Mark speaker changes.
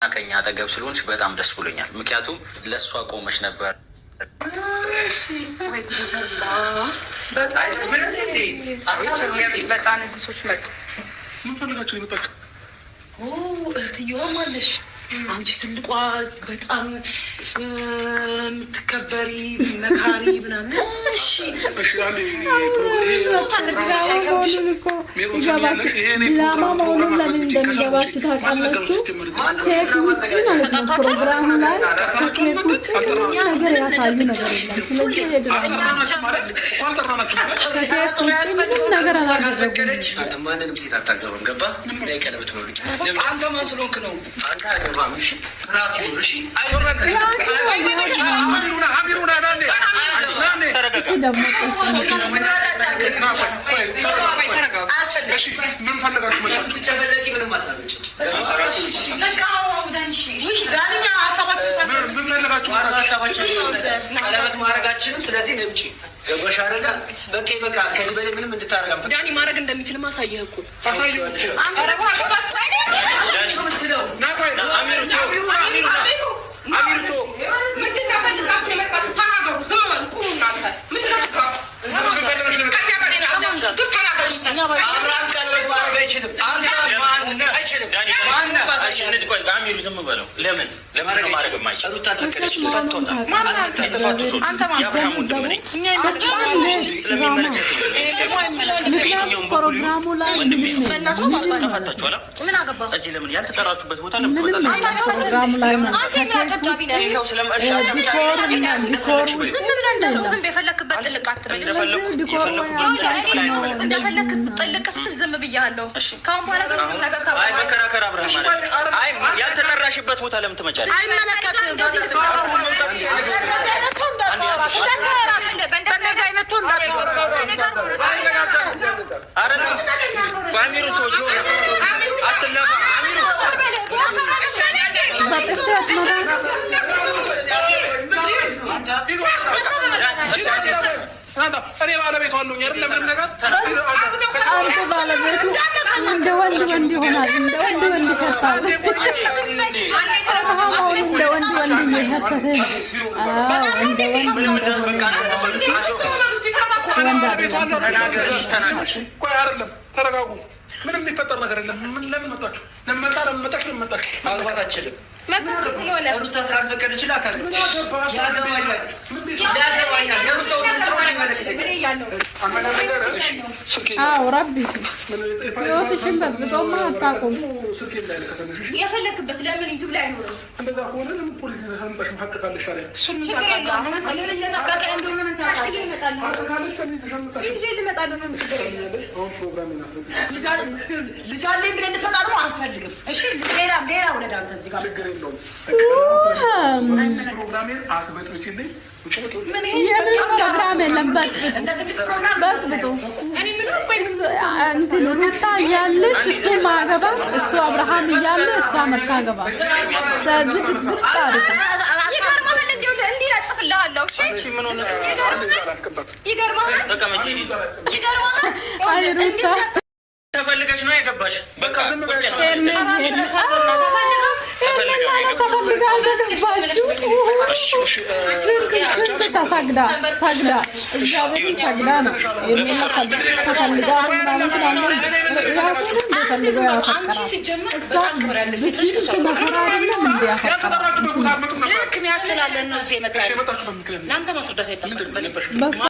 Speaker 1: ከኛ አጠገብ ስለሆንሽ በጣም ደስ ብሎኛል። ምክንያቱም ለእሷ ቆመሽ ነበር።
Speaker 2: በጣም ንጉሶች መጡ።
Speaker 3: ምን ፈልጋችሁ ይመጣችሁ?
Speaker 2: እህትየዋም አለሽ አንቺ ትልቋ በጣም የምትከበሪ መካሪ ምናምን። እሺ
Speaker 4: ድራማ መሆኑን ለምን እንደሚገባችሁ ታውቃላችሁ? ኬክ ውጭ ማለት ነው ፕሮግራሙ ላይ ከኬክ ውጭ ነገር ያሳዩ ነገር የለም። ስለዚህ የድራማ ከኬክ ውጭ ምንም ነገር አላደረጉም።
Speaker 1: ማንንም ሴት አታገባም። ገባ ቀለበት ነው አንተ ማን ስለሆንክ ነው? ቀለበት ማድረጋችንም ስለዚህ ነብጪ ገባሽ አይደለ? በቃ በቃ ከዚህ በላይ ምንም እንድታረጋም
Speaker 2: ዳኒ ማድረግ እንደሚችል ማሳየህ እኮ
Speaker 1: አሚሩ ዝም በለው። ለምን ለማድረግ ማድረግ የማይችል ሩታ ተከለች ፈቶታ ማለት ተፈቱ ሰው ያብራሙ እንደምን ስለሚመለከት የትኛውም
Speaker 4: ፕሮግራሙ ላይ
Speaker 1: ተፈታችኋል። ምን አገባ እዚህ ለምን ያልተጠራችሁበት ቦታ ለምን
Speaker 4: ፕሮግራሙ ላይ ነው?
Speaker 1: ይሄው ስለማሻ
Speaker 4: ዲኮር
Speaker 2: ዝም ብለህ እንደው ዝም በፈለክበት ጥልቅ አትበል። እንደፈለክ ጥልቅ ስትል ዝም ብያለሁ። ካሁን በኋላ ግን ነገር ታውቃለህ።
Speaker 1: አይ መከራከር አብረን ማለት አይ ያልተጠራሽበት ቦታ ለምን ትመጫለሽ?
Speaker 2: አይመለከትም። እንደዚህ ልትቀራው
Speaker 3: እኔ ባለቤቱ አሉኝ አይደል? ምንም ነገር
Speaker 4: አንተ ባለቤቱ እንደ ወንድ ወንድ ይሆናል። እንደ ወንድ ወንድ ይፈታል። እንደ ወንድ ወንድ ይፈታል። እንደ
Speaker 3: ወንድ ተረጋጉ። ምንም የሚፈጠር ነገር የለም። ምን ለምን መጣችሁ? ለምን መጣችሁ?
Speaker 1: ማግባት አትችልም።
Speaker 2: መብቱ ስለሆነ
Speaker 1: ሩታ ስላልፈቀደ ይችላል።
Speaker 4: አዎ ረቢ ህይወትሽን በጥብጦማ አታውቁም።
Speaker 2: የፈለክበት ለምን ዩቱብ ላይ አይኖርም?
Speaker 3: እንደዛ ከሆነ ለምን ፖሊስ ታመጣሽ?
Speaker 4: ፕሮግራም የለም። በጥብጡ እንትን ሩታ እያለች እሱ ማገባ እሱ አብርሃም እያለ እሷ መታገባ ስለዚህ ብጥብጥ አሪፍ
Speaker 1: ተፈልገሽ ነው የገባሽ። በቃ ቁጭ ነው
Speaker 4: ሰግዳ እግዚአብሔርን ሰግዳ ነው ተፈልጋ ፈልገው ያፈቀራል። መከራ አይደለም እንዲ ያፈቀራል።
Speaker 2: ምክንያት ስላለን ነው እዚህ የመጣ ለአንተ ማስረዳት አይጠበቅብንም።